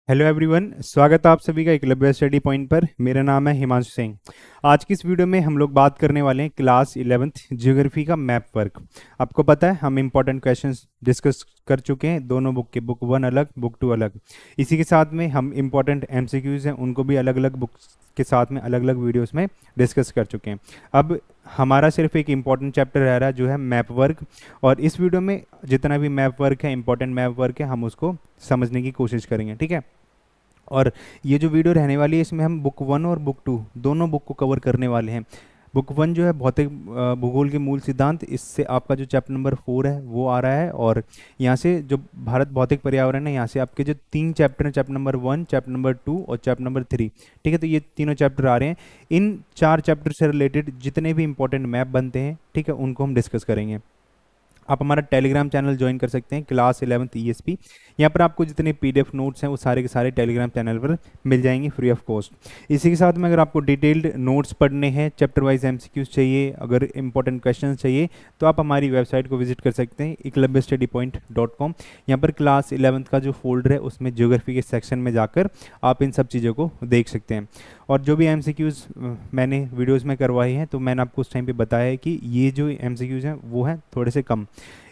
Hello everyone, स्वागत है आप सभी का एकलव्य स्टडी पॉइंट पर। मेरा नाम है हिमांशु सिंह। आज की इस वीडियो में हम लोग बात करने वाले हैं क्लास 11th ज्योग्राफी का मैप वर्क। आपको पता है हम इंपॉर्टेंट क्वेश्चंस डिस्कस कर चुके हैं, दोनों बुक के, बुक 1 अलग, बुक 2 अलग। इसी के साथ में हम इंपॉर्टेंट एमसीक्यूज हैं उनको भी अलग अलग बुक्स के साथ में अलग अलग वीडियोस में डिस्कस कर चुके हैं। अब हमारा सिर्फ एक इम्पॉर्टेंट चैप्टर रह रहा है जो है मैप वर्क, और इस वीडियो में जितना भी मैप वर्क है, इंपॉर्टेंट मैप वर्क है, हम उसको समझने की कोशिश करेंगे। ठीक है, और ये जो वीडियो रहने वाली है इसमें हम बुक 1 और बुक 2 दोनों बुक को कवर करने वाले हैं। बुक 1 जो है भौतिक भूगोल के मूल सिद्धांत, इससे आपका जो चैप्टर नंबर 4 है वो आ रहा है, और यहाँ से जो भारत भौतिक पर्यावरण है यहाँ से आपके जो 3 चैप्टर हैं, चैप्टर नंबर 1, चैप्टर नंबर 2 और चैप्टर नंबर 3। ठीक है, तो ये तीनों चैप्टर आ रहे हैं। इन 4 चैप्टर से रिलेटेड जितने भी इंपॉर्टेंट मैप बनते हैं, ठीक है, उनको हम डिस्कस करेंगे। आप हमारा टेलीग्राम चैनल ज्वाइन कर सकते हैं, क्लास 11th ESP। यहाँ पर आपको जितने PDF नोट्स हैं वो सारे के सारे टेलीग्राम चैनल पर मिल जाएंगे फ्री ऑफ कॉस्ट। इसी के साथ में अगर आपको डिटेल्ड नोट्स पढ़ने हैं, चैप्टर वाइज MCQs चाहिए, अगर इंपॉर्टेंट क्वेश्चन चाहिए, तो आप हमारी वेबसाइट को विजिट कर सकते हैं eklavyastudypoint.com। यहाँ पर क्लास 11th का जो फोल्डर है उसमें ज्योग्राफी के सेक्शन में जाकर आप इन सब चीज़ों को देख सकते हैं। और जो भी MCQs मैंने वीडियोस में करवाए हैं, तो मैंने आपको उस टाइम पे बताया है कि ये जो MCQs हैं वो हैं थोड़े से कम।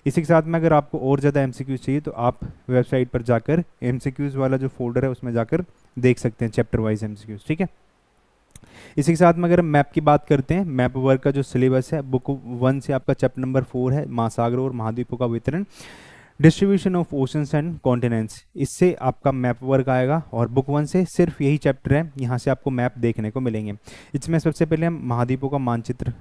इसी के साथ में अगर आपको और ज़्यादा MCQs चाहिए तो आप वेबसाइट पर जाकर MCQs वाला जो फोल्डर है उसमें जाकर देख सकते हैं चैप्टर वाइज MCQs। ठीक है, इसी के साथ में अगर हम मैप की बात करते हैं, मैप वर्क का जो सिलेबस है, बुक 1 से आपका चैप्टर नंबर 4 है महासागरों और महाद्वीपों का वितरण, distribution of oceans and continents, इससे आपका मैप वर्क आएगा। और बुक 1 से सिर्फ यही चैप्टर है, यहाँ से आपको मैप देखने को मिलेंगे। इसमें सबसे पहले हम महाद्वीपों का मानचित्र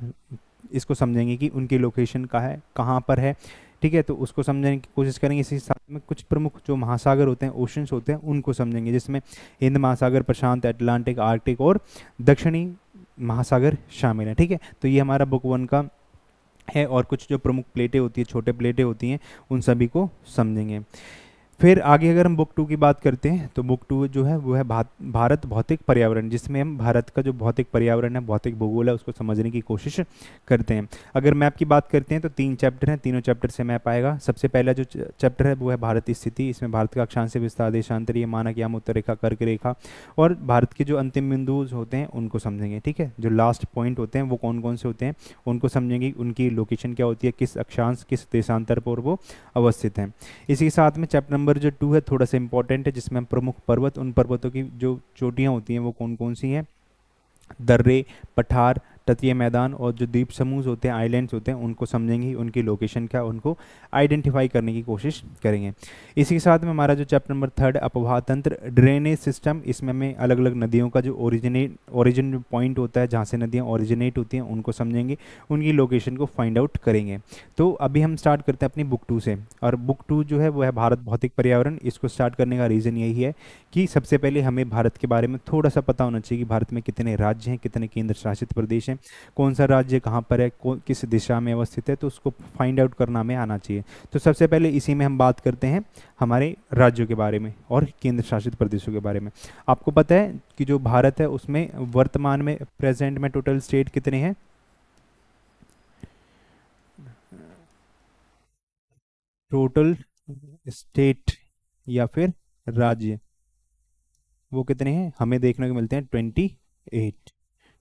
इसको समझेंगे कि उनकी लोकेशन कहाँ पर है। ठीक है, तो उसको समझने की कोशिश करेंगे। इसी साथ में कुछ प्रमुख जो महासागर होते हैं, ओशंस होते हैं, उनको समझेंगे, जिसमें हिंद महासागर, प्रशांत, अटलांटिक, आर्कटिक और दक्षिणी महासागर शामिल है। ठीक है, तो ये हमारा बुक 1 का है। और कुछ जो प्रमुख प्लेटें होती है, छोटे प्लेटें होती हैं, उन सभी को समझेंगे। फिर आगे अगर हम बुक 2 की बात करते हैं, तो बुक 2 जो है वो है भारत भौतिक पर्यावरण, जिसमें हम भारत का जो भौतिक पर्यावरण है, भौतिक भूगोल है, उसको समझने की कोशिश करते हैं। अगर मैप की बात करते हैं तो 3 चैप्टर हैं, तीनों चैप्टर से मैप आएगा। सबसे पहला जो चैप्टर है वो है भारत की स्थिति। इसमें भारत का अक्षांश विस्तार, देशांतरीय मानक, याम, उत्तर रेखा, कर्क रेखा और भारत के जो अंतिम बिंदु होते हैं उनको समझेंगे। ठीक है, जो लास्ट पॉइंट होते हैं वो कौन कौन से होते हैं उनको समझेंगे, उनकी लोकेशन क्या होती है, किस अक्षांश, किस देशांतर पर वो अवस्थित हैं। इसी के साथ में चैप्टर नंबर जो 2 है थोड़ा सा इंपॉर्टेंट है, जिसमें हम प्रमुख पर्वत, उन पर्वतों की जो चोटियां होती हैं वो कौन कौन सी हैं, दर्रे, पठार, तटीय मैदान और जो द्वीप समूह होते हैं, आइलैंड्स होते हैं, उनको समझेंगे, उनकी लोकेशन क्या, उनको आइडेंटिफाई करने की कोशिश करेंगे। इसी के साथ में हमारा जो चैप्टर नंबर 3 अपवाह तंत्र, ड्रेनेज सिस्टम, इसमें हमें अलग अलग नदियों का जो ओरिजिन पॉइंट होता है, जहाँ से नदियाँ ओरिजिनेट होती हैं, उनको समझेंगे, उनकी लोकेशन को फाइंड आउट करेंगे। तो अभी हम स्टार्ट करते हैं अपनी बुक 2 से। और बुक 2 जो है वो है भारत भौतिक पर्यावरण। इसको स्टार्ट करने का रीज़न यही है कि सबसे पहले हमें भारत के बारे में थोड़ा सा पता होना चाहिए कि भारत में कितने राज्य हैं, कितने केंद्र शासित प्रदेश हैं, कौन सा राज्य कहाँ पर है, किस दिशा में अवस्थित है, तो उसको फाइंड आउट करना हमें आना चाहिए। तो सबसे पहले इसी में हम बात करते हैं हमारे राज्यों के बारे में और केंद्र शासित प्रदेशों के बारे में। आपको पता है कि जो भारत है उसमें वर्तमान में, प्रेजेंट में टोटल स्टेट कितने हैं? टोटल स्टेट या फिर राज्य वो कितने हैं? हमें देखने को मिलते हैं 28।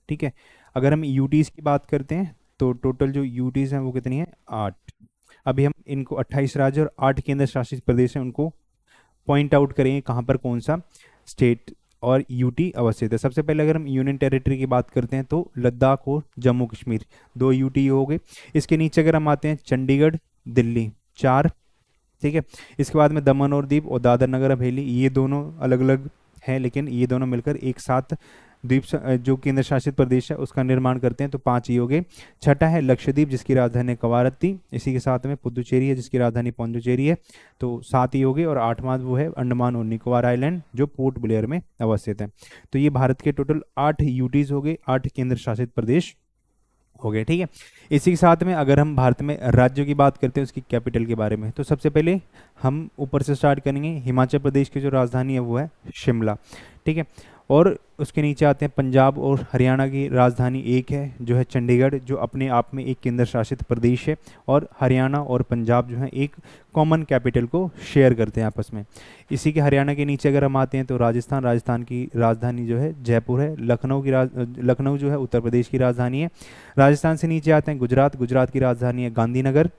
ठीक है, अगर हम यूटीज की बात करते हैं तो टोटल जो यूटीज हैं वो कितनी है? 8। अभी हम इनको 28 राज्य और 8 केंद्र शासित प्रदेश हैं, उनको पॉइंट आउट करेंगे कहाँ पर कौन सा स्टेट और यूटी अवस्थित है। सबसे पहले अगर हम यूनियन टेरिटरी की बात करते हैं तो लद्दाख और जम्मू कश्मीर 2 यूटी हो गए। इसके नीचे अगर हम आते हैं, चंडीगढ़, दिल्ली 4। ठीक है, इसके बाद में दमन और दीव और दादर नगर हवेली, ये दोनों अलग अलग हैं, लेकिन ये दोनों मिलकर एक साथ जो केंद्र शासित प्रदेश है उसका निर्माण करते हैं, तो 5 ही हो गए। छठा है लक्षद्वीप, जिसकी राजधानी है कवारत्ती। इसी के साथ में पुदुचेरी है, जिसकी राजधानी पौंडुचेरी है, तो 7 ही हो गए। और 8वां वो है अंडमान और निकोबार आइलैंड, जो पोर्ट ब्लेयर में अवस्थित है। तो ये भारत के टोटल 8 यूटीज हो गए, 8 केंद्र शासित प्रदेश हो गए। ठीक है, इसी के साथ में अगर हम भारत में राज्यों की बात करते हैं उसकी कैपिटल के बारे में, तो सबसे पहले हम ऊपर से स्टार्ट करेंगे। हिमाचल प्रदेश की जो राजधानी है वो है शिमला। ठीक है, और उसके नीचे आते हैं पंजाब और हरियाणा की राजधानी एक है जो है चंडीगढ़, जो अपने आप में एक केंद्र शासित प्रदेश है, और हरियाणा और पंजाब जो है एक कॉमन कैपिटल को शेयर करते हैं आपस में। इसी के हरियाणा के नीचे अगर हम आते हैं तो राजस्थान, राजस्थान की राजधानी जो है जयपुर है। लखनऊ जो है उत्तर प्रदेश की राजधानी है। राजस्थान से नीचे आते हैं गुजरात, गुजरात की राजधानी है गांधीनगर।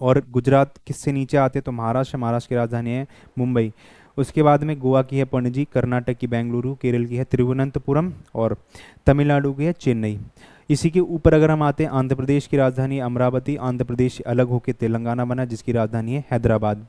और गुजरात किससे नीचे आते हैं तो महाराष्ट्र, महाराष्ट्र की राजधानी है मुंबई। उसके बाद में गोवा की है पणजी, कर्नाटक की बेंगलुरु, केरल की है तिरुवनंतपुरम, और तमिलनाडु की है चेन्नई। इसी के ऊपर अगर हम आते हैं आंध्र प्रदेश की राजधानी है अमरावती। आंध्र प्रदेश अलग होकर तेलंगाना बना जिसकी राजधानी है हैदराबाद।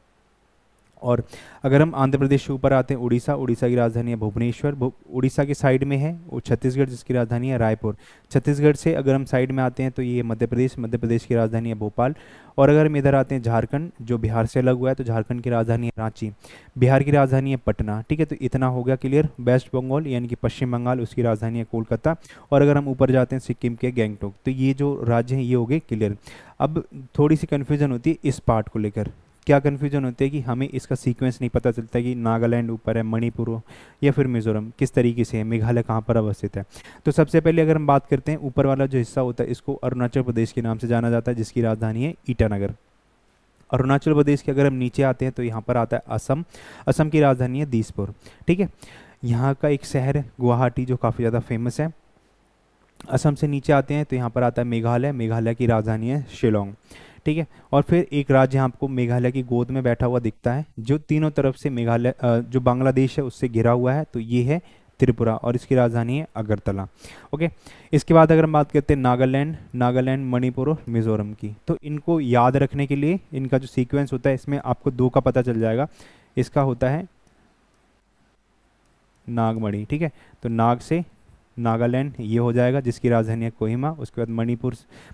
और अगर हम आंध्र प्रदेश के ऊपर आते हैं उड़ीसा, उड़ीसा की राजधानी है भुवनेश्वर। उड़ीसा के साइड में है वो छत्तीसगढ़ जिसकी राजधानी है रायपुर। छत्तीसगढ़ से अगर हम साइड में आते हैं तो ये मध्य प्रदेश, मध्य प्रदेश की राजधानी है भोपाल। और अगर हम इधर आते हैं झारखंड, जो बिहार से अलग हुआ है, तो झारखंड की राजधानी है रांची। बिहार की राजधानी है पटना। ठीक है, तो इतना हो गया क्लियर। वेस्ट बंगाल यानी कि पश्चिम बंगाल, उसकी राजधानी है कोलकाता। और अगर हम ऊपर जाते हैं सिक्किम के गैंगटोक। तो ये जो राज्य हैं ये हो गए क्लियर। अब थोड़ी सी कन्फ्यूजन होती है इस पार्ट को लेकर। क्या कन्फ्यूजन होती है कि हमें इसका सीक्वेंस नहीं पता चलता है कि नागालैंड ऊपर है, मणिपुर हो या फिर मिजोरम किस तरीके से है, मेघालय कहाँ पर अवस्थित है। तो सबसे पहले अगर हम बात करते हैं ऊपर वाला जो हिस्सा होता है इसको अरुणाचल प्रदेश के नाम से जाना जाता है जिसकी राजधानी है ईटानगर। अरुणाचल प्रदेश के अगर हम नीचे आते हैं तो यहाँ पर आता है असम। असम की राजधानी है दिसपुर। ठीक है, यहाँ का एक शहर है गुवाहाटी जो काफ़ी ज़्यादा फेमस है। असम से नीचे आते हैं तो यहाँ पर आता है मेघालय। मेघालय की राजधानी है शिलोंग। ठीक है, और फिर एक राज्य यहाँ आपको मेघालय की गोद में बैठा हुआ दिखता है जो तीनों तरफ से मेघालय जो बांग्लादेश है उससे घिरा हुआ है, तो ये है त्रिपुरा और इसकी राजधानी है अगरतला। ओके, इसके बाद अगर हम बात करते हैं नागालैंड, मणिपुर और मिजोरम की, तो इनको याद रखने के लिए इनका जो सीक्वेंस होता है इसमें आपको दो का पता चल जाएगा। इसका होता है नागमणि। ठीक है, तो नाग से नागालैंड ये हो जाएगा जिसकी राजधानी है कोहिमा। उसके बाद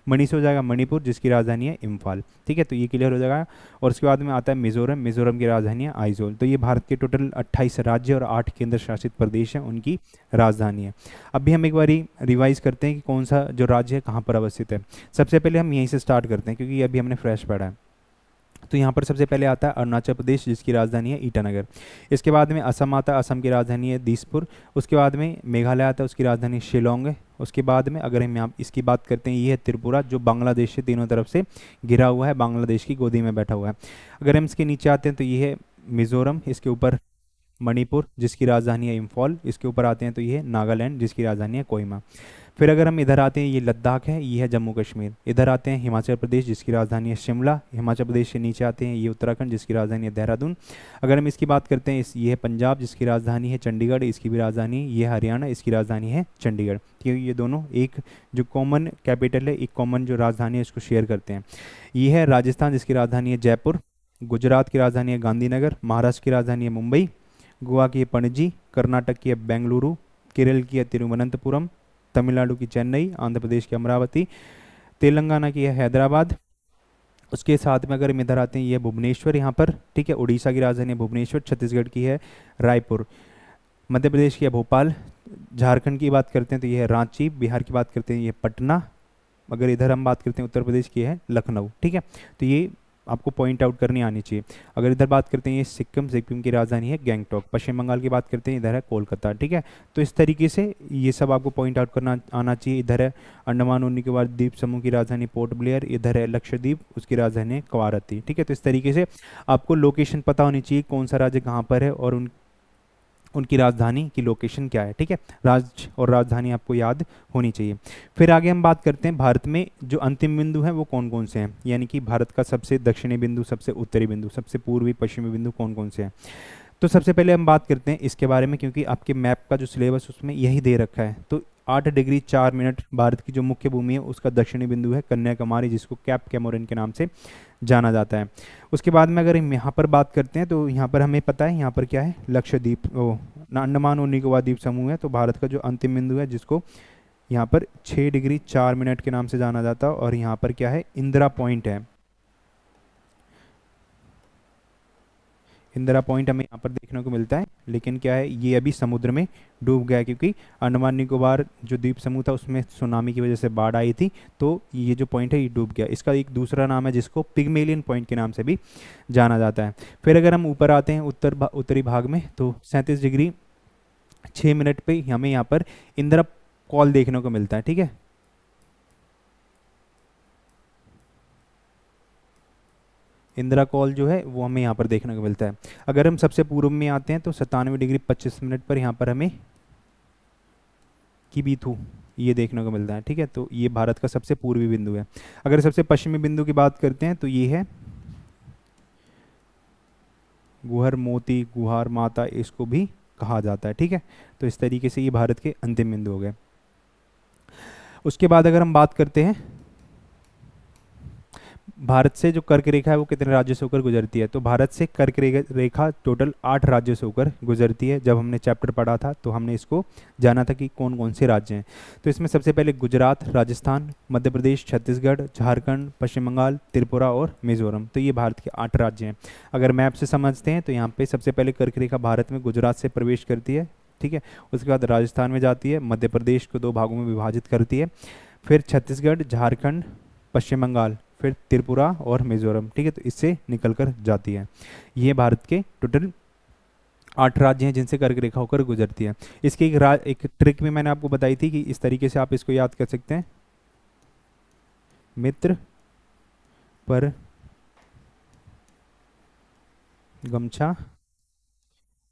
मणि से हो जाएगा मणिपुर जिसकी राजधानी है इम्फाल। ठीक है, तो ये क्लियर हो जाएगा। और उसके बाद में आता है मिजोरम। मिजोरम की राजधानी है आइजोल। तो ये भारत के टोटल 28 राज्य और 8 केंद्र शासित प्रदेश हैं, उनकी राजधानी है। अभी हम एक बारी रिवाइज करते हैं कि कौन सा जो राज्य है कहाँ पर अवस्थित है। सबसे पहले हम यहीं से स्टार्ट करते हैं क्योंकि अभी हमने फ्रेश पढ़ा है। तो यहाँ पर सबसे पहले आता है अरुणाचल प्रदेश जिसकी राजधानी है ईटानगर। इसके बाद में असम आता है, असम की राजधानी है दिसपुर। उसके बाद में मेघालय आता है, उसकी राजधानी शिलोंग है। उसके बाद में अगर हम यहाँ इसकी बात करते हैं ये है त्रिपुरा जो बांग्लादेश से तीनों तरफ से घिरा हुआ है, बांग्लादेश की गोदी में बैठा हुआ है। अगर हम इसके नीचे आते हैं तो ये है मिजोरम। इसके ऊपर मणिपुर जिसकी राजधानी है इम्फॉल। इसके ऊपर आते हैं तो ये है नागालैंड जिसकी राजधानी है कोहिमा। फिर अगर हम इधर आते हैं ये लद्दाख है, ये है जम्मू कश्मीर। इधर आते हैं हिमाचल प्रदेश जिसकी राजधानी है शिमला। हिमाचल प्रदेश से नीचे आते हैं ये उत्तराखंड जिसकी राजधानी है देहरादून। अगर हम इसकी बात करते हैं ये है पंजाब जिसकी राजधानी है चंडीगढ़, इसकी भी राजधानी। ये हरियाणा, इसकी राजधानी है चंडीगढ़। क्योंकि ये दोनों एक जो कॉमन कैपिटल है, एक कॉमन जो राजधानी है इसको शेयर करते हैं। ये है राजस्थान जिसकी राजधानी है जयपुर। गुजरात की राजधानी है गांधीनगर। महाराष्ट्र की राजधानी है मुंबई। गोवा की है पणजी। कर्नाटक की है बेंगलुरु। केरल की है तिरुवनंतपुरम। तमिलनाडु की चेन्नई। आंध्र प्रदेश की अमरावती। तेलंगाना की है हैदराबाद। उसके साथ में अगर हम इधर आते हैं ये है भुवनेश्वर यहाँ पर। ठीक है, उड़ीसा की राजधानी है भुवनेश्वर। छत्तीसगढ़ की है रायपुर। मध्य प्रदेश की है भोपाल। झारखंड की बात करते हैं तो ये है रांची। बिहार की बात करते हैं ये पटना। अगर इधर हम बात करते हैं उत्तर प्रदेश की है लखनऊ। ठीक है, तो ये आपको पॉइंट आउट करनी आनी चाहिए। अगर इधर बात करते हैं ये सिक्किम की राजधानी है गैंगटॉक। पश्चिम बंगाल की बात करते हैं इधर है कोलकाता। ठीक है, तो इस तरीके से ये सब आपको पॉइंट आउट करना आना चाहिए। इधर है अंडमान और निकोबार द्वीप समूह की राजधानी पोर्ट ब्लेयर। इधर है लक्षद्वीप, उसकी राजधानी है कवारत्ती। ठीक है, तो इस तरीके से आपको लोकेशन पता होनी चाहिए कौन सा राज्य कहाँ पर है और उनकी राजधानी की लोकेशन क्या है। ठीक है, राज्य और राजधानी आपको याद होनी चाहिए। फिर आगे हम बात करते हैं भारत में जो अंतिम बिंदु हैं वो कौन कौन से हैं, यानी कि भारत का सबसे दक्षिणी बिंदु, सबसे उत्तरी बिंदु, सबसे पूर्वी पश्चिमी बिंदु कौन कौन से हैं। तो सबसे पहले हम बात करते हैं इसके बारे में क्योंकि आपके मैप का जो सिलेबस उसमें यही दे रखा है। तो 8 डिग्री 4 मिनट भारत की जो मुख्य भूमि है उसका दक्षिणी बिंदु है कन्याकुमारी, जिसको कैप कैमोरिन के नाम से जाना जाता है। उसके बाद में अगर हम यहाँ पर बात करते हैं तो यहाँ पर हमें पता है यहाँ पर क्या है, लक्षद्वीप अंडमान और निकोबार द्वीप समूह है। तो भारत का जो अंतिम बिंदु है जिसको यहाँ पर 6 डिग्री 4 मिनट के नाम से जाना जाता है और यहाँ पर क्या है, इंदिरा पॉइंट है। इंदिरा पॉइंट हमें यहाँ पर देखने को मिलता है, लेकिन क्या है ये अभी समुद्र में डूब गया है क्योंकि अंडमान निकोबार जो द्वीप समूह था उसमें सुनामी की वजह से बाढ़ आई थी, तो ये जो पॉइंट है ये डूब गया। इसका एक दूसरा नाम है जिसको पिग्मेलियन पॉइंट के नाम से भी जाना जाता है। फिर अगर हम ऊपर आते हैं उत्तरी भाग में तो 37 डिग्री 6 मिनट पे हमें यहाँ पर इंदिरा कॉल देखने को मिलता है, ठीक है। इंदिरा कॉल जो है वो हमें यहाँ पर देखने को मिलता है। अगर हम सबसे पूर्व में आते हैं तो 97 डिग्री 25 मिनट पर यहाँ पर हमें किबीथू ये देखने को मिलता है, ठीक है। तो ये भारत का सबसे पूर्वी बिंदु है। अगर सबसे पश्चिमी बिंदु की बात करते हैं तो ये है गुहर मोती गुहार माता, इसको भी कहा जाता है, ठीक है। तो इस तरीके से ये भारत के अंतिम बिंदु हो गए। उसके बाद अगर हम बात करते हैं भारत से जो कर्क रेखा है वो कितने राज्यों से होकर गुजरती है, तो भारत से कर्क रेखा टोटल 8 राज्यों से होकर गुजरती है। जब हमने चैप्टर पढ़ा था तो हमने इसको जाना था कि कौन कौन से राज्य हैं। तो इसमें सबसे पहले गुजरात, राजस्थान, मध्य प्रदेश, छत्तीसगढ़, झारखंड, पश्चिम बंगाल, त्रिपुरा और मिजोरम। तो ये भारत के 8 राज्य हैं। अगर मैप से समझते हैं तो यहाँ पे सबसे पहले कर्क रेखा भारत में गुजरात से प्रवेश करती है, ठीक है। उसके बाद राजस्थान में जाती है, मध्य प्रदेश को 2 भागों में विभाजित करती है, फिर छत्तीसगढ़, झारखंड, पश्चिम बंगाल, फिर त्रिपुरा और मिजोरम, ठीक है। तो इससे निकल कर जाती है। ये भारत के टोटल 8 राज्य हैं जिनसे कर्क रेखा होकर गुजरती है। इसकी एक ट्रिक भी मैंने आपको बताई थी कि इस तरीके से आप इसको याद कर सकते हैं, मित्र पर गमछा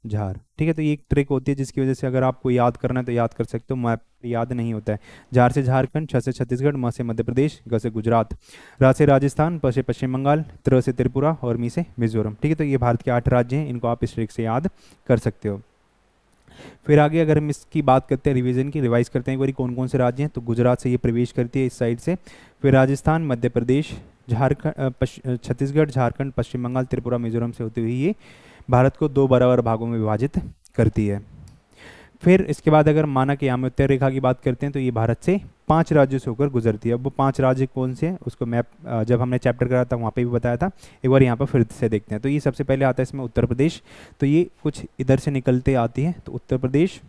झार, ठीक है। तो ये एक ट्रिक होती है जिसकी वजह से अगर आपको याद करना है तो याद कर सकते हो, मैप याद नहीं होता है। झार से झारखंड, छ से छत्तीसगढ़, म से मध्य प्रदेश, ग से गुजरात, रा से राजस्थान, प से पश्चिम बंगाल, त्र से त्रिपुरा और मी से मिजोरम, ठीक है। तो ये भारत के 8 राज्य हैं, इनको आप इस ट्रिक से याद कर सकते हो। फिर आगे अगर हम इसकी बात करते हैं रिवीजन की, रिवाइज करते हैं एक बार कौन कौन से राज्य हैं, तो गुजरात से ये प्रवेश करती है इस साइड से, फिर राजस्थान, मध्य प्रदेश, झारखंड, छत्तीसगढ़, झारखंड, पश्चिम बंगाल, त्रिपुरा, मिजोरम से होती हुई ये भारत को 2 बराबर भागों में विभाजित करती है। फिर इसके बाद अगर मानक यामोत्तर रेखा की बात करते हैं तो ये भारत से 5 राज्यों से होकर गुजरती है। अब वो 5 राज्य कौन से हैं उसको मैप जब हमने चैप्टर करा था वहाँ पे भी बताया था, एक बार यहाँ पर फिर से देखते हैं। तो ये सबसे पहले आता है इसमें उत्तर प्रदेश, तो ये कुछ इधर से निकलते आती है, तो उत्तर प्रदेश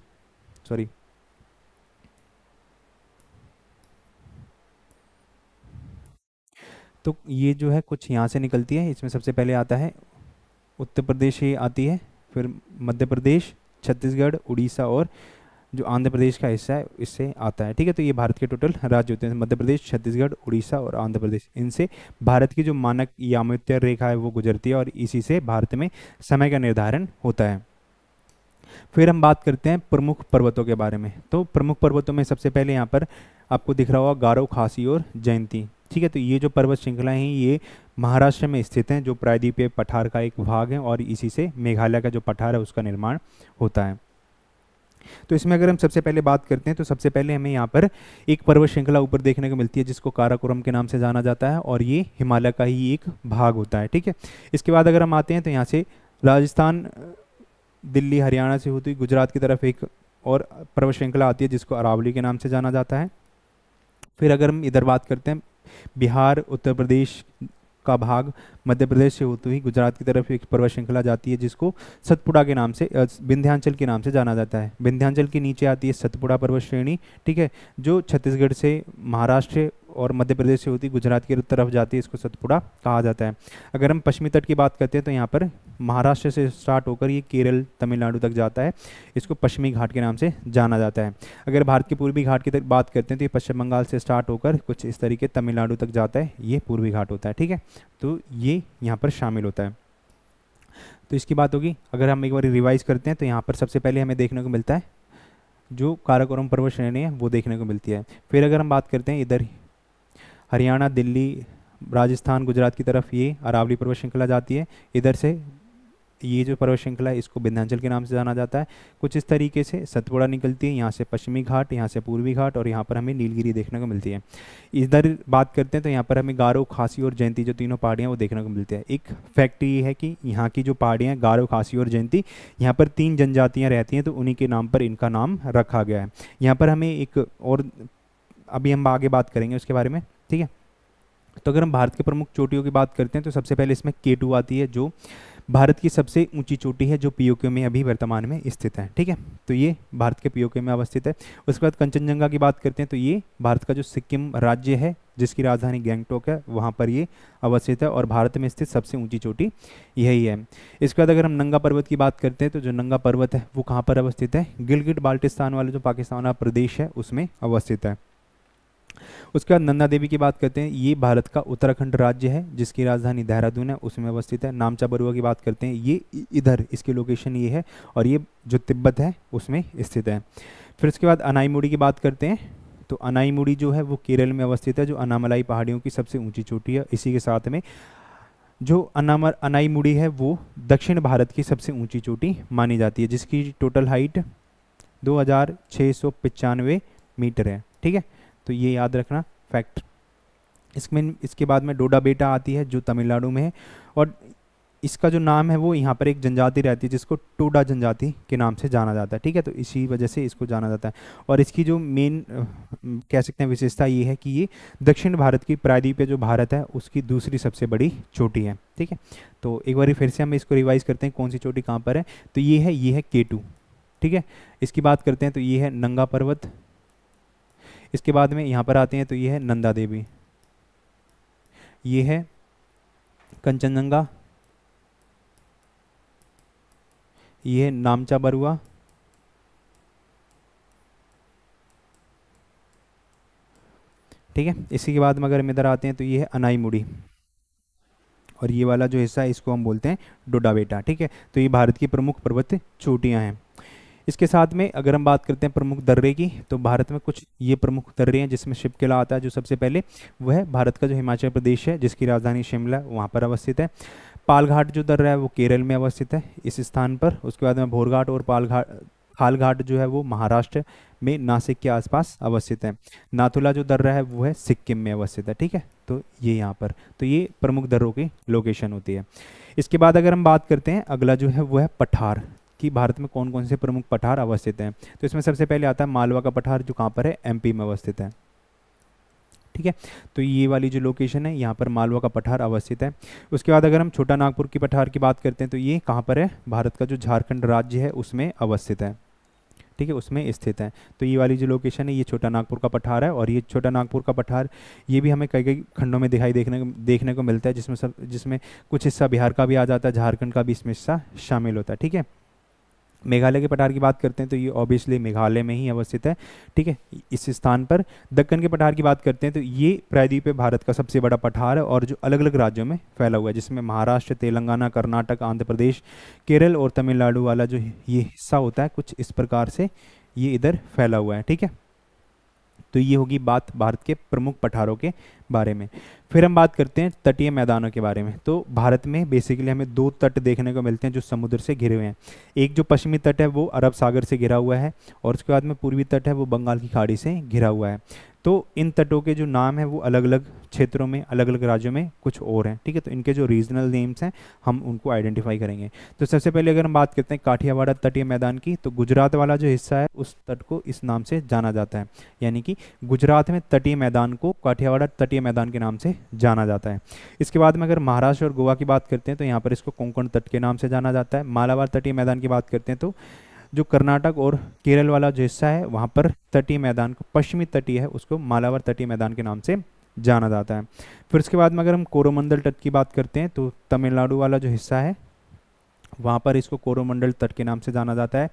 तो ये जो है कुछ यहाँ से निकलती है। इसमें सबसे पहले आता है उत्तर प्रदेश, ये आती है, फिर मध्य प्रदेश, छत्तीसगढ़, उड़ीसा और जो आंध्र प्रदेश का हिस्सा है इससे आता है, ठीक है। तो ये भारत के टोटल राज्य होते हैं, मध्य प्रदेश, छत्तीसगढ़, उड़ीसा और आंध्र प्रदेश। इनसे भारत की जो मानक यामोत्तर रेखा है वो गुजरती है और इसी से भारत में समय का निर्धारण होता है। फिर हम बात करते हैं प्रमुख पर्वतों के बारे में। तो प्रमुख पर्वतों में सबसे पहले यहाँ पर आपको दिख रहा होगा गारो, खासी और जयंती, ठीक है। तो ये जो पर्वत श्रृंखला हैं ये महाराष्ट्र में स्थित हैं, जो प्रायद्वीपीय पठार का एक भाग है और इसी से मेघालय का जो पठार है उसका निर्माण होता है। तो इसमें अगर हम सबसे पहले बात करते हैं तो सबसे पहले हमें यहाँ पर एक पर्वत श्रृंखला ऊपर देखने को मिलती है जिसको काराकोरम के नाम से जाना जाता है और ये हिमालय का ही एक भाग होता है, ठीक है। इसके बाद अगर हम आते हैं तो यहाँ से राजस्थान, दिल्ली, हरियाणा से होती हुई गुजरात की तरफ एक और पर्वत श्रृंखला आती है जिसको अरावली के नाम से जाना जाता है। फिर अगर हम इधर बात करते हैं बिहार, उत्तर प्रदेश का भाग मध्य प्रदेश से होती हुई गुजरात की तरफ एक पर्वत श्रृंखला जाती है जिसको सतपुड़ा के नाम से विंध्याचल के नाम से जाना जाता है। विंध्याचल के नीचे आती है सतपुड़ा पर्वत श्रेणी, ठीक है, जो छत्तीसगढ़ से, महाराष्ट्र और मध्य प्रदेश से होती गुजरात की तरफ जाती है, इसको सतपुड़ा कहा जाता है। अगर हम पश्चिमी तट की बात करते हैं तो यहाँ पर महाराष्ट्र से स्टार्ट होकर ये केरल, तमिलनाडु तक जाता है, इसको पश्चिमी घाट के नाम से जाना जाता है। अगर भारत के पूर्वी घाट की बात करते हैं तो ये पश्चिम बंगाल से स्टार्ट होकर कुछ इस तरीके तमिलनाडु तक जाता है, ये पूर्वी घाट होता है, ठीक है। तो ये यहाँ पर शामिल होता है। तो इसकी बात होगी। अगर हम एक बार रिवाइज करते हैं तो यहाँ पर सबसे पहले हमें देखने को मिलता है जो काराकोरम पर्वत श्रेणी है वो देखने को मिलती है। फिर अगर हम बात करते हैं इधर हरियाणा, दिल्ली, राजस्थान, गुजरात की तरफ ये अरावली पर्वत श्रृंखला जाती है। इधर से ये जो पर्वत श्रृंखला है इसको विंध्याचल के नाम से जाना जाता है। कुछ इस तरीके से सतपुड़ा निकलती है, यहाँ से पश्चिमी घाट, यहाँ से पूर्वी घाट और यहाँ पर हमें नीलगिरी देखने को मिलती है। इधर बात करते हैं तो यहाँ पर हमें गारो, खासी और जयंती जो तीनों पहाड़ियाँ वो देखने को मिलती है। एक फैक्ट ये है कि यहाँ की जो पहाड़ियाँ हैं गारो, खासी और जयंती, यहाँ पर 3 जनजातियाँ रहती हैं तो उन्हीं के नाम पर इनका नाम रखा गया है। यहाँ पर हमें एक और अभी हम आगे बात करेंगे उसके बारे में, ठीक है। तो अगर हम भारत के प्रमुख चोटियों की बात करते हैं तो सबसे पहले इसमें K2 आती है जो भारत की सबसे ऊंची चोटी है जो पीओके में अभी वर्तमान में स्थित है। ठीक है, तो ये भारत के पीओके में अवस्थित है। उसके बाद कंचनजंगा की बात करते हैं तो ये भारत का जो सिक्किम राज्य है जिसकी राजधानी गैंगटोक है वहाँ पर ये अवस्थित है और भारत में स्थित सबसे ऊंची चोटी यही है। इसके बाद अगर हम नंगा पर्वत की बात करते हैं तो जो नंगा पर्वत है वो कहाँ पर अवस्थित है, गिलगिट बाल्टिस्तान वाले जो पाकिस्तान वाला प्रदेश है उसमें अवस्थित है। उसके बाद नंदा देवी की बात करते हैं, ये भारत का उत्तराखंड राज्य है जिसकी राजधानी देहरादून है उसमें अवस्थित है। नामचा बरुआ की बात करते हैं, ये इधर इसकी लोकेशन ये है और ये जो तिब्बत है उसमें स्थित है। फिर उसके बाद अनाईमुड़ी की बात करते हैं तो अनाईमुड़ी जो है वो केरल में अवस्थित है, जो अनामलाई पहाड़ियों की सबसे ऊंची चोटी है। इसी के साथ में जो अनाईमुड़ी है वो दक्षिण भारत की सबसे ऊंची चोटी मानी जाती है जिसकी टोटल हाइट 2695 मीटर है। ठीक है, तो ये याद रखना फैक्ट। इसके बाद में डोडा बेटा आती है जो तमिलनाडु में है और इसका जो नाम है वो यहाँ पर एक जनजाति रहती है जिसको टोडा जनजाति के नाम से जाना जाता है। ठीक है, तो इसी वजह से इसको जाना जाता है और इसकी जो मेन कह सकते हैं विशेषता ये है कि ये दक्षिण भारत की प्रायद्वीपीय जो भारत है उसकी दूसरी सबसे बड़ी चोटी है। ठीक है, तो एक बार फिर से हम इसको रिवाइज करते हैं कौन सी चोटी कहाँ पर है। तो ये है K2। ठीक है, इसकी बात करते हैं तो ये है नंगा पर्वत। इसके बाद में यहाँ पर आते हैं तो ये है नंदा देवी, ये है कंचनजंगा, ये है नामचा बरुआ, ठीक है। इसी के बाद में अगर हम इधर आते हैं तो ये है अनाईमुड़ी और ये वाला जो हिस्सा है इसको हम बोलते हैं डोडा बेटा। ठीक है, तो ये भारत की प्रमुख पर्वत चोटियाँ हैं। इसके साथ में अगर हम बात करते हैं प्रमुख दर्रे की तो भारत में कुछ ये प्रमुख दर्रे हैं जिसमें शिवकिला आता है। जो सबसे पहले वो है भारत का जो हिमाचल प्रदेश है जिसकी राजधानी शिमला वहाँ पर अवस्थित है। पालघाट जो दर्रा है वो केरल में अवस्थित है इस स्थान पर। उसके बाद में भोरघाट और खालघाट जो है वो महाराष्ट्र में नासिक के आसपास अवस्थित है। नाथुला जो दर्रा है वो है सिक्किम में अवस्थित है। ठीक है, तो ये यहाँ पर तो ये प्रमुख दर्रों की लोकेशन होती है। इसके बाद अगर हम बात करते हैं अगला जो है वो है पठार कि भारत में कौन कौन से प्रमुख पठार अवस्थित हैं। तो इसमें सबसे पहले आता है मालवा का पठार जो कहाँ पर है, MP में अवस्थित है। ठीक है, तो ये वाली जो लोकेशन है यहाँ पर मालवा का पठार अवस्थित है। उसके बाद अगर हम छोटा नागपुर की पठार की बात करते हैं तो ये कहाँ पर है, भारत का जो झारखंड राज्य है उसमें अवस्थित है। ठीक है, उसमें स्थित है। तो ये वाली जो लोकेशन है ये छोटा नागपुर का पठार है और ये छोटा नागपुर का पठार ये भी हमें कई कई खंडों में देखने को मिलता है जिसमें कुछ हिस्सा बिहार का भी आ जाता है, झारखंड का भी इसमें हिस्सा शामिल होता है। ठीक है, मेघालय के पठार की बात करते हैं तो ये ऑब्वियसली मेघालय में ही अवस्थित है। ठीक है, इस स्थान पर। दक्कन के पठार की बात करते हैं तो ये प्रायद्वीपीय भारत का सबसे बड़ा पठार है और जो अलग अलग राज्यों में फैला हुआ है जिसमें महाराष्ट्र, तेलंगाना, कर्नाटक, आंध्र प्रदेश, केरल और तमिलनाडु वाला जो ये हिस्सा होता है कुछ इस प्रकार से ये इधर फैला हुआ है। ठीक है, तो ये होगी बात भारत के प्रमुख पठारों के बारे में। फिर हम बात करते हैं तटीय मैदानों के बारे में। तो भारत में बेसिकली हमें दो तट देखने को मिलते हैं जो समुद्र से घिरे हुए हैं। एक जो पश्चिमी तट है वो अरब सागर से घिरा हुआ है और उसके बाद में पूर्वी तट है वो बंगाल की खाड़ी से घिरा हुआ है। तो इन तटों के जो नाम है वो अलग अलग क्षेत्रों में, अलग अलग राज्यों में कुछ और हैं। ठीक है, तो इनके जो रीजनल नेम्स हैं हम उनको आइडेंटिफाई करेंगे। तो सबसे पहले अगर हम बात करते हैं काठियावाड़ तटीय मैदान की तो गुजरात वाला जो हिस्सा है उस तट को इस नाम से जाना जाता है, यानी कि गुजरात में तटीय मैदान को काठियावाड़ तटीय मैदान के नाम से जाना जाता है। इसके बाद में अगर महाराष्ट्र और गोवा की बात करते हैं तो यहाँ पर इसको कोंकण तट के नाम से जाना जाता है। मालाबार तटीय मैदान की बात करते हैं तो जो कर्नाटक और केरल वाला जो हिस्सा है वहाँ पर तटीय मैदान को, पश्चिमी तटीय है उसको मालाबार तटीय मैदान के नाम से जाना जाता है। फिर उसके बाद में अगर हम कोरोमंडल तट की बात करते हैं तो तमिलनाडु वाला जो हिस्सा है वहाँ पर इसको कोरोमंडल तट के नाम से जाना जाता है।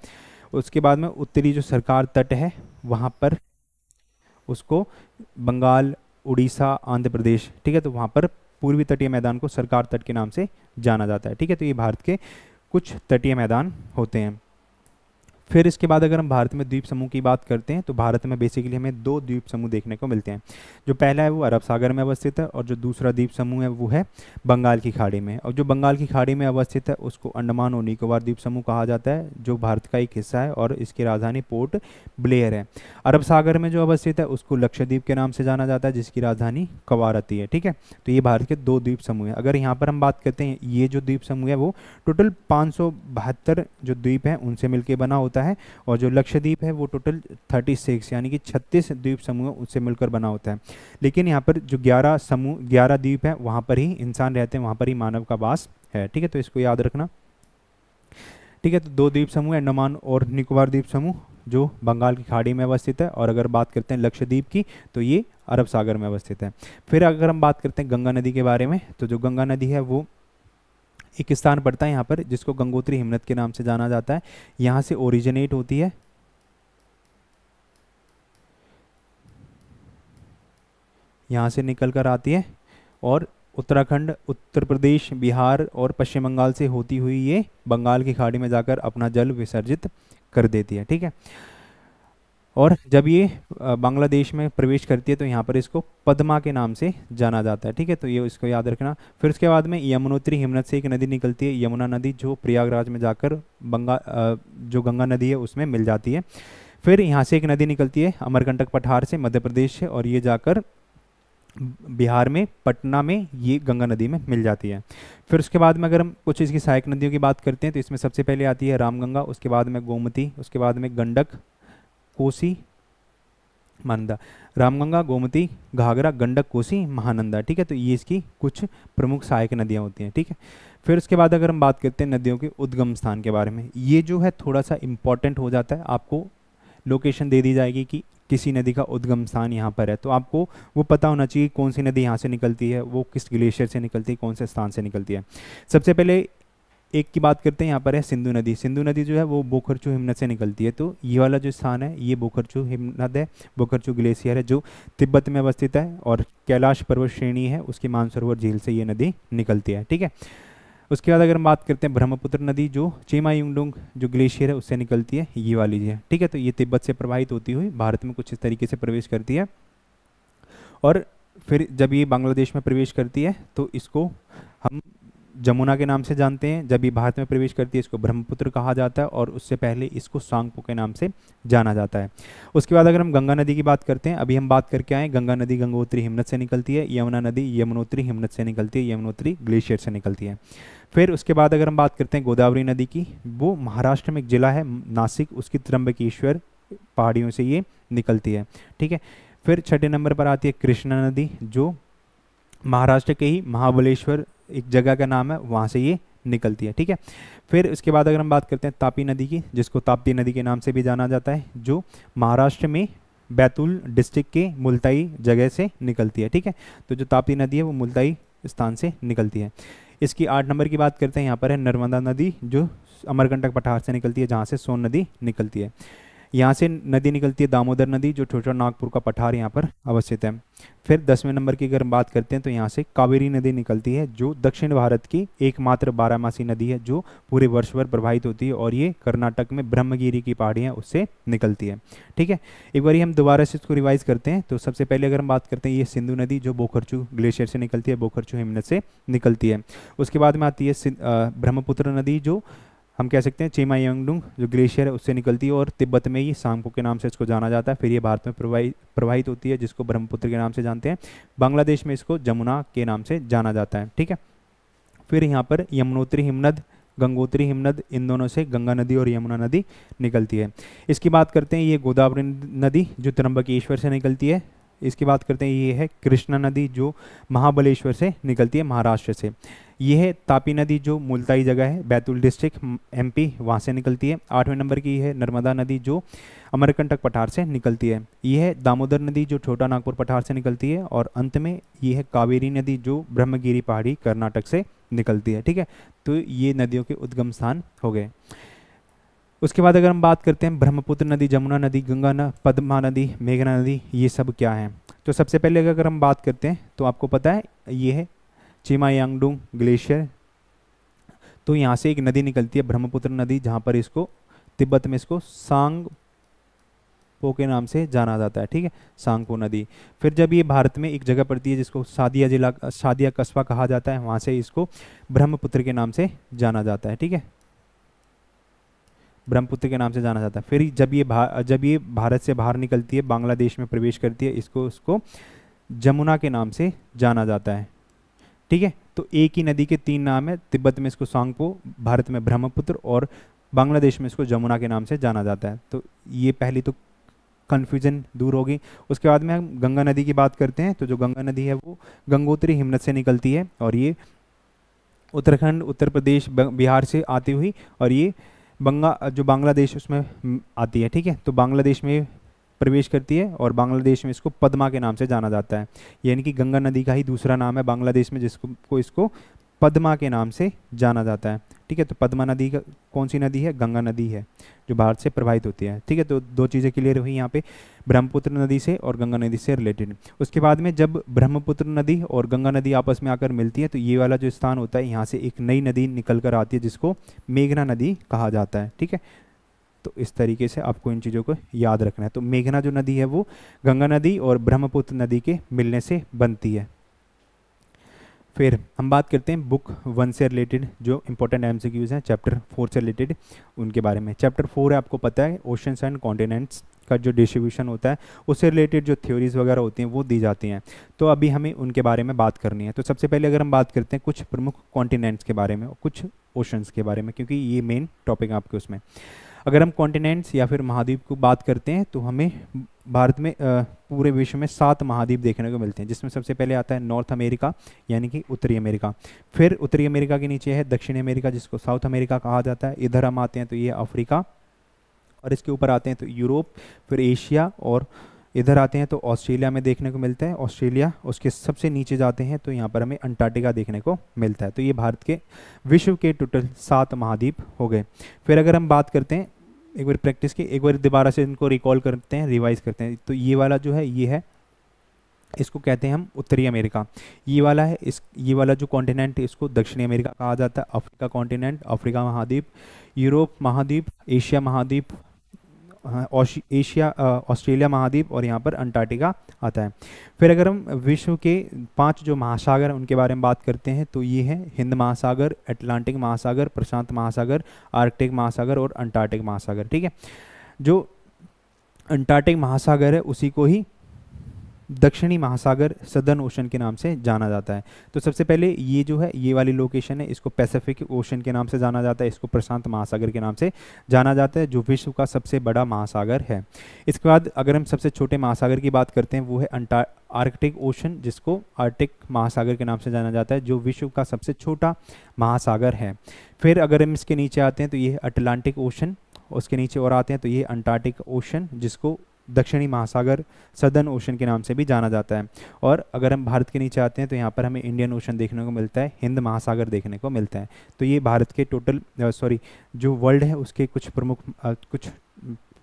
उसके बाद में उत्तरी जो सरकार तट है वहाँ पर उसको बंगाल, उड़ीसा, आंध्र प्रदेश, ठीक है, तो वहाँ पर पूर्वी तटीय मैदान को सरकार तट के नाम से जाना जाता है। ठीक है, तो ये भारत के कुछ तटीय मैदान होते हैं। फिर इसके बाद अगर हम भारत में द्वीप समूह की बात करते हैं तो भारत में बेसिकली हमें दो द्वीप समूह देखने को मिलते हैं। जो पहला है वो अरब सागर में अवस्थित है और जो दूसरा द्वीप समूह है वो है बंगाल की खाड़ी में। और जो बंगाल की खाड़ी में अवस्थित है उसको अंडमान और निकोबार द्वीप समूह कहा जाता है जो भारत का एक हिस्सा है और इसकी राजधानी पोर्ट ब्लेयर है। अरब सागर में जो अवस्थित है उसको लक्षद्वीप के नाम से जाना जाता है जिसकी राजधानी कवारत्ती है। ठीक है, तो ये भारत के दो द्वीप समूह है। अगर यहाँ पर हम बात करते हैं ये जो द्वीप समूह है वो टोटल 572 जो द्वीप हैं उनसे मिलकर बना होता है और जो लक्षद्वीप है वो टोटल 36 यानी कि 36 द्वीप समूह उससे मिलकर बना होता है। लेकिन यहाँ पर जो 11 द्वीप है वहाँ पर ही इंसान रहते हैं, वहाँ पर ही मानव का वास है। ठीक है, तो इसको याद रखना। ठीक है, तो दो द्वीप समूह अंडमान और निकोबार द्वीप समूह जो बंगाल की खाड़ी में अवस्थित है, और अगर बात करते हैं लक्षद्वीप की तो ये अरब सागर में अवस्थित है। फिर अगर हम बात करते हैं गंगा नदी के बारे में, तो जो गंगा नदी है वो एक स्थान पड़ता है यहाँ पर जिसको गंगोत्री हिमनद के नाम से जाना जाता है। यहाँ से ओरिजिनेट होती है, यहाँ से निकल कर आती है और उत्तराखंड, उत्तर प्रदेश, बिहार और पश्चिम बंगाल से होती हुई ये बंगाल की खाड़ी में जाकर अपना जल विसर्जित कर देती है। ठीक है, और जब ये बांग्लादेश में प्रवेश करती है तो यहाँ पर इसको पद्मा के नाम से जाना जाता है। ठीक है, तो ये इसको याद रखना। फिर उसके बाद में यमुनोत्री हिमनद से एक नदी निकलती है, यमुना नदी, जो प्रयागराज में जाकर जो गंगा नदी है उसमें मिल जाती है। फिर यहाँ से एक नदी निकलती है अमरकंटक पठार से, मध्य प्रदेश से, और ये जाकर बिहार में पटना में ये गंगा नदी में मिल जाती है। फिर उसके बाद में अगर हम कुछ इसकी सहायक नदियों की बात करते हैं तो इसमें सबसे पहले आती है रामगंगा, उसके बाद में गोमती, उसके बाद में गंडक, कोसी, महानंदा। रामगंगा, गोमती, घाघरा, गंडक, कोसी, महानंदा। ठीक है, तो ये इसकी कुछ प्रमुख सहायक नदियाँ होती हैं। ठीक है, फिर उसके बाद अगर हम बात करते हैं नदियों के उद्गम स्थान के बारे में, ये जो है थोड़ा सा इम्पॉर्टेंट हो जाता है। आपको लोकेशन दे दी जाएगी कि किसी नदी का उद्गम स्थान यहाँ पर है, तो आपको वो पता होना चाहिए कौन सी नदी यहाँ से निकलती है, वो किस ग्लेशियर से निकलती है, कौन से स्थान से निकलती है। सबसे पहले एक की बात करते हैं, यहाँ पर है सिंधु नदी। सिंधु नदी जो है वो बोखरचू हिमनद से निकलती है। तो ये वाला जो स्थान है ये बोखरचू हिमनद है, बोखरचू ग्लेशियर है जो तिब्बत में अवस्थित है, और कैलाश पर्वत श्रेणी है उसकी मानसरोवर झील से ये नदी निकलती है। ठीक है, उसके बाद अगर हम बात करते हैं ब्रह्मपुत्र नदी जो चेमायुंगडोंग जो ग्लेशियर है उससे निकलती है, ये वाली है। ठीक है, तो ये तिब्बत से प्रवाहित होती हुई भारत में कुछ इस तरीके से प्रवेश करती है, और फिर जब ये बांग्लादेश में प्रवेश करती है तो इसको हम जमुना के नाम से जानते हैं। जब ये भारत में प्रवेश करती है इसको ब्रह्मपुत्र कहा जाता है, और उससे पहले इसको सांगपो के नाम से जाना जाता है। उसके बाद अगर हम गंगा नदी की बात करते हैं, अभी हम बात करके आए, गंगा नदी गंगोत्री हिमनद से निकलती है, यमुना नदी यमुनोत्री हिमनद से निकलती है, यमुनोत्री ग्लेशियर से निकलती है। फिर उसके बाद अगर हम बात करते हैं गोदावरी नदी की, वो महाराष्ट्र में एक जिला है नासिक, उसकी त्र्यंबकेश्वर पहाड़ियों से ये निकलती है। ठीक है, फिर छठे नंबर पर आती है कृष्णा नदी जो महाराष्ट्र के ही महाबलेश्वर एक जगह का नाम है, वहाँ से ये निकलती है। ठीक है, फिर उसके बाद अगर हम बात करते हैं तापी नदी की, जिसको ताप्ती नदी के नाम से भी जाना जाता है, जो महाराष्ट्र में बैतूल डिस्ट्रिक्ट के मुल्ताई जगह से निकलती है। ठीक है, तो जो ताप्ती नदी है वो मुल्ताई स्थान से निकलती है। इसकी 8 नंबर की बात करते हैं, यहाँ पर है नर्मदा नदी जो अमरकंटक पठार से निकलती है, जहाँ से सोन नदी निकलती है। यहाँ से नदी निकलती है दामोदर नदी जो छोटा नागपुर का पठार यहाँ पर अवस्थित है। फिर 10वें नंबर की अगर हम बात करते हैं तो यहाँ से कावेरी नदी निकलती है जो दक्षिण भारत की एकमात्र बारहमासी नदी है जो पूरे वर्ष भर प्रवाहित होती है, और ये कर्नाटक में ब्रह्मगिरी की पहाड़ियाँ उससे निकलती है। ठीक है, एक बार हम दोबारा से इसको रिवाइज करते हैं। तो सबसे पहले अगर हम बात करते हैं ये सिंधु नदी जो बोखरचू ग्लेशियर से निकलती है, बोखरचू हिमनद से निकलती है। उसके बाद में आती है ब्रह्मपुत्र नदी जो हम कह सकते हैं चेमायुंगडोंग जो ग्लेशियर है उससे निकलती है, और तिब्बत में ये सांगपो के नाम से इसको जाना जाता है। फिर ये भारत में प्रवाहित होती है जिसको ब्रह्मपुत्र के नाम से जानते हैं। बांग्लादेश में इसको जमुना के नाम से जाना जाता है। ठीक है, फिर यहाँ पर यमुनोत्री हिमनद, गंगोत्री हिमनद, इन दोनों से गंगा नदी और यमुना नदी निकलती है। इसकी बात करते हैं ये गोदावरी नदी जो त्र्यंबकेश्वर से निकलती है। इसकी बात करते हैं ये है कृष्णा नदी जो महाबलेश्वर से निकलती है महाराष्ट्र से। ये है तापी नदी जो मुल्ताई जगह है बैतूल डिस्ट्रिक्ट एमपी, वहाँ से निकलती है। 8वें नंबर की है नर्मदा नदी जो अमरकंटक पठार से निकलती है। ये है दामोदर नदी जो छोटा नागपुर पठार से निकलती है, और अंत में ये है कावेरी नदी जो ब्रह्मगिरी पहाड़ी कर्नाटक से निकलती है। ठीक है, तो ये नदियों के उद्गम स्थान हो गए। उसके बाद अगर हम बात करते हैं ब्रह्मपुत्र नदी, जमुना नदी, गंगा पद्मा नदी, मेघना नदी, ये सब क्या हैं। तो सबसे पहले अगर हम बात करते हैं तो आपको पता है ये है चेमायुंगडोंग ग्लेशियर। तो यहाँ से एक नदी निकलती है ब्रह्मपुत्र नदी, जहाँ पर इसको तिब्बत में इसको सांगपो के नाम से जाना जाता है। ठीक है, सांगपो नदी। फिर जब ये भारत में एक जगह पड़ती है जिसको सादिया जिला, सादिया कस्बा कहा जाता है, वहाँ से इसको ब्रह्मपुत्र के नाम से जाना जाता है। ठीक है, ब्रह्मपुत्र के नाम से जाना जाता है। फिर जब ये भारत से बाहर निकलती है, बांग्लादेश में प्रवेश करती है, इसको जमुना के नाम से जाना जाता है। ठीक है, तो एक ही नदी के 3 नाम है, तिब्बत में इसको सांगपो, भारत में ब्रह्मपुत्र, और बांग्लादेश में इसको जमुना के नाम से जाना जाता है। तो ये पहली तो कन्फ्यूजन दूर होगी। उसके बाद में हम गंगा नदी की बात करते हैं। तो जो गंगा नदी है वो गंगोत्री हिमनद से निकलती है, और ये उत्तराखंड, उत्तर प्रदेश, बिहार से आती हुई, और ये जो बांग्लादेश उसमें आती है, ठीक है। तो बांग्लादेश में प्रवेश करती है और बांग्लादेश में इसको पद्मा के नाम से जाना जाता है, यानी कि गंगा नदी का ही दूसरा नाम है बांग्लादेश में, जिसको इसको पद्मा के नाम से जाना जाता है, ठीक है। तो पद्मा नदी का कौन सी नदी है? गंगा नदी है, जो भारत से प्रवाहित होती है, ठीक है। तो दो चीज़ें क्लियर हुई यहाँ पे, ब्रह्मपुत्र नदी से और गंगा नदी से रिलेटेड। उसके बाद में जब ब्रह्मपुत्र नदी और गंगा नदी आपस में आकर मिलती है, तो ये वाला जो स्थान होता है, यहाँ से एक नई नदी निकल कर आती है, जिसको मेघना नदी कहा जाता है, ठीक है। तो इस तरीके से आपको इन चीज़ों को याद रखना है। तो मेघना जो नदी है वो गंगा नदी और ब्रह्मपुत्र नदी के मिलने से बनती है। फिर हम बात करते हैं बुक 1 से रिलेटेड जो इंपॉर्टेंट एमसीक्यूज हैं चैप्टर 4 से रिलेटेड, उनके बारे में। चैप्टर 4 है, आपको पता है, ओशंस एंड कॉन्टिनेंट्स का जो डिस्ट्रीब्यूशन होता है, उससे रिलेटेड जो थ्योरीज वगैरह होती हैं वो दी जाती हैं। तो अभी हमें उनके बारे में बात करनी है। तो सबसे पहले अगर हम बात करते हैं कुछ प्रमुख कॉन्टिनेंट्स के बारे में और कुछ ओशंस के बारे में, क्योंकि ये मेन टॉपिक है आपके उसमें। अगर हम कॉन्टिनेंट्स या फिर महाद्वीप को बात करते हैं, तो हमें भारत में पूरे विश्व में 7 महाद्वीप देखने को मिलते हैं, जिसमें सबसे पहले आता है नॉर्थ अमेरिका, यानी कि उत्तरी अमेरिका। फिर उत्तरी अमेरिका के नीचे है दक्षिणी अमेरिका, जिसको साउथ अमेरिका कहा जाता है। इधर हम आते हैं तो ये अफ्रीका, और इसके ऊपर आते हैं तो यूरोप, फिर एशिया, और इधर आते हैं तो ऑस्ट्रेलिया में देखने को मिलता है ऑस्ट्रेलिया। उसके सबसे नीचे जाते हैं तो यहाँ पर हमें अंटार्कटिका देखने को मिलता है। तो ये भारत के विश्व के टोटल 7 महाद्वीप हो गए। फिर अगर हम बात करते हैं, एक बार प्रैक्टिस की, एक बार दोबारा से इनको रिकॉल करते हैं, रिवाइज करते हैं। तो ये वाला जो है, ये है, इसको कहते हैं हम उत्तरी अमेरिका। ये वाला है, ये वाला जो कॉन्टिनेंट है, इसको दक्षिणी अमेरिका कहा जाता है। अफ्रीका कॉन्टिनेंट, अफ्रीका महाद्वीप, यूरोप महाद्वीप, एशिया महाद्वीप, ऑस्ट्रेलिया महाद्वीप, और यहाँ पर अंटार्कटिका आता है। फिर अगर हम विश्व के 5 जो महासागर हैं उनके बारे में बात करते हैं, तो ये है हिंद महासागर, अटलांटिक महासागर, प्रशांत महासागर, आर्कटिक महासागर और अंटार्कटिक महासागर, ठीक है। जो अंटार्कटिक महासागर है उसी को ही दक्षिणी महासागर, सदर्न ओशन के नाम से जाना जाता है। तो सबसे पहले ये जो है, ये वाली लोकेशन है, इसको पैसिफिक ओशन के नाम से जाना जाता है, इसको प्रशांत महासागर के नाम से जाना जाता है, जो विश्व का सबसे बड़ा महासागर है। इसके बाद अगर हम सबसे छोटे महासागर की बात करते हैं, वो है आर्कटिक ओशन, जिसको आर्कटिक महासागर के नाम से जाना जाता है, जो विश्व का सबसे छोटा महासागर है। फिर अगर हम इसके नीचे आते हैं तो ये अटलांटिक ओशन, उसके नीचे और आते हैं तो ये अंटार्कटिक ओशन, जिसको दक्षिणी महासागर, सदर्न ओशन के नाम से भी जाना जाता है। और अगर हम भारत के नीचे आते हैं तो यहाँ पर हमें इंडियन ओशन देखने को मिलता है, हिंद महासागर देखने को मिलता है। तो ये भारत के टोटल जो वर्ल्ड है उसके कुछ प्रमुख कुछ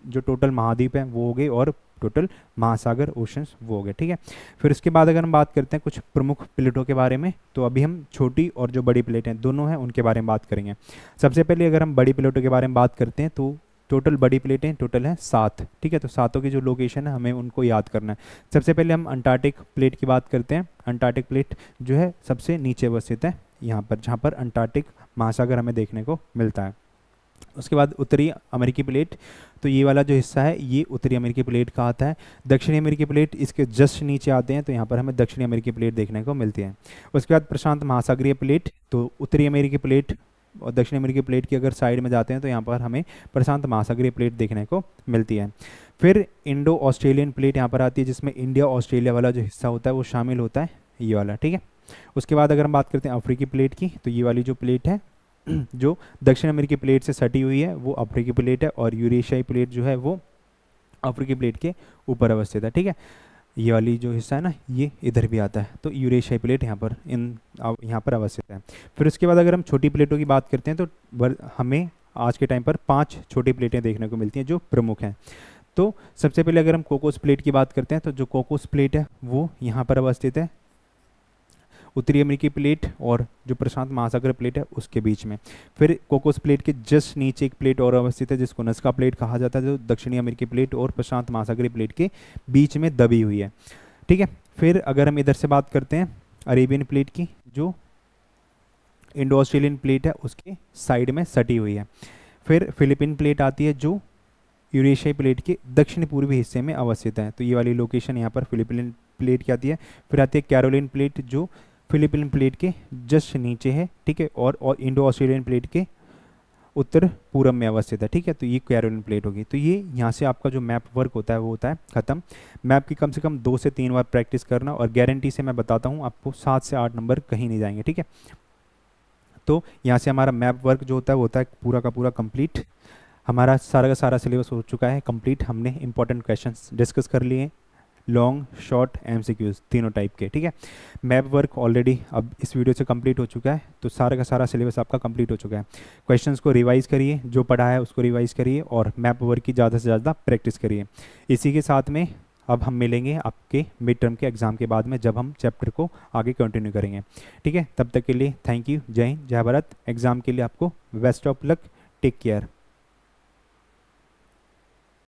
जो टोटल महाद्वीप हैं वो हो गए, और टोटल महासागर, ओशंस वो हो गए, ठीक है। फिर उसके बाद अगर हम बात करते हैं कुछ प्रमुख प्लेटों के बारे में, तो अभी हम छोटी और जो बड़ी प्लेटें दोनों हैं उनके बारे में बात करेंगे। सबसे पहले अगर हम बड़ी प्लेटों के बारे में बात करते हैं, तो टोटल बड़ी प्लेटें टोटल हैं 7, ठीक है। तो 7 की जो लोकेशन है हमें उनको याद करना है। सबसे पहले हम अंटार्कटिक प्लेट की बात करते हैं। अंटार्कटिक प्लेट जो है सबसे नीचे अवस्थित है यहाँ पर, जहाँ पर अंटार्कटिक महासागर हमें देखने को मिलता है। उसके बाद उत्तरी अमेरिकी प्लेट, तो ये वाला जो हिस्सा है ये उत्तरी अमेरिकी प्लेट का आता है। दक्षिणी अमेरिकी प्लेट इसके जस्ट नीचे आते हैं, तो यहाँ पर हमें दक्षिणी अमेरिकी प्लेट देखने को मिलती है। उसके बाद प्रशांत महासागरीय प्लेट, तो उत्तरी अमेरिकी प्लेट और दक्षिण अमेरिकी प्लेट की अगर साइड में जाते हैं तो यहाँ पर हमें प्रशांत महासागरीय प्लेट देखने को मिलती है। फिर इंडो ऑस्ट्रेलियन प्लेट यहाँ पर आती है, जिसमें इंडिया ऑस्ट्रेलिया वाला जो हिस्सा होता है वो शामिल होता है, ये वाला, ठीक है। उसके बाद अगर हम बात करते हैं अफ्रीकी प्लेट की, तो ये वाली जो प्लेट है जो दक्षिण अमेरिकी प्लेट से सटी हुई है वो अफ्रीकी प्लेट है, और यूरेशियाई प्लेट जो है वो अफ्रीकी प्लेट के ऊपर अवस्थित है, ठीक है। ये वाली जो हिस्सा है ना, ये इधर भी आता है, तो यूरेशियाई प्लेट यहाँ पर अवस्थित है। फिर उसके बाद अगर हम छोटी प्लेटों की बात करते हैं, तो हमें आज के टाइम पर 5 छोटी प्लेटें देखने को मिलती हैं जो प्रमुख हैं। तो सबसे पहले अगर हम कोकोस प्लेट की बात करते हैं, तो जो कोकोस प्लेट है वो यहाँ पर अवस्थित है, उत्तरी अमेरिकी प्लेट और जो प्रशांत महासागर प्लेट है उसके बीच में। फिर कोकोस प्लेट के जस्ट नीचे एक प्लेट और अवस्थित है, जिसको नस्का प्लेट कहा जाता है, जो दक्षिणी अमेरिकी प्लेट और प्रशांत महासागरीय प्लेट के बीच में दबी हुई है, ठीक है। फिर अगर हम इधर से बात करते हैं अरेबियन प्लेट की, जो इंडो ऑस्ट्रेलियन प्लेट है उसके साइड में सटी हुई है। फिर फिलीपीन प्लेट आती है, जो यूरेशियाई प्लेट के दक्षिण पूर्वी हिस्से में अवस्थित है, तो ये वाली लोकेशन यहाँ पर फिलीपीन प्लेट की आती है। फिर आती है कैरोलिन प्लेट, जो फिलीपीन प्लेट के जस्ट नीचे है, ठीक है, और इंडो ऑस्ट्रेलियन प्लेट के उत्तर पूर्व में अवस्थित है, ठीक है। तो ये कैरोलिन प्लेट होगी। तो ये यहाँ से आपका जो मैप वर्क होता है वो होता है ख़त्म। मैप की कम से कम 2 से 3 बार प्रैक्टिस करना, और गारंटी से मैं बताता हूँ आपको 7 से 8 नंबर कहीं नहीं जाएंगे, ठीक है। तो यहाँ से हमारा मैप वर्क जो होता है वो होता है पूरा का पूरा कंप्लीट। हमारा सारा का सारा सिलेबस हो चुका है कंप्लीट। हमने इंपॉर्टेंट क्वेश्चंस डिस्कस कर लिए, लॉन्ग, शॉर्ट, एमसीक्यूज तीनों टाइप के, ठीक है। मैप वर्क ऑलरेडी अब इस वीडियो से कंप्लीट हो चुका है, तो सारा का सारा सिलेबस आपका कंप्लीट हो चुका है। क्वेश्चंस को रिवाइज करिए, जो पढ़ा है उसको रिवाइज करिए और मैप वर्क की ज़्यादा से ज़्यादा प्रैक्टिस करिए। इसी के साथ में अब हम मिलेंगे आपके मिड टर्म के एग्ज़ाम के बाद में, जब हम चैप्टर को आगे कंटिन्यू करेंगे, ठीक है। तब तक के लिए थैंक यू, जय हिंद, जय भारत। एग्ज़ाम के लिए आपको best of luck, take care.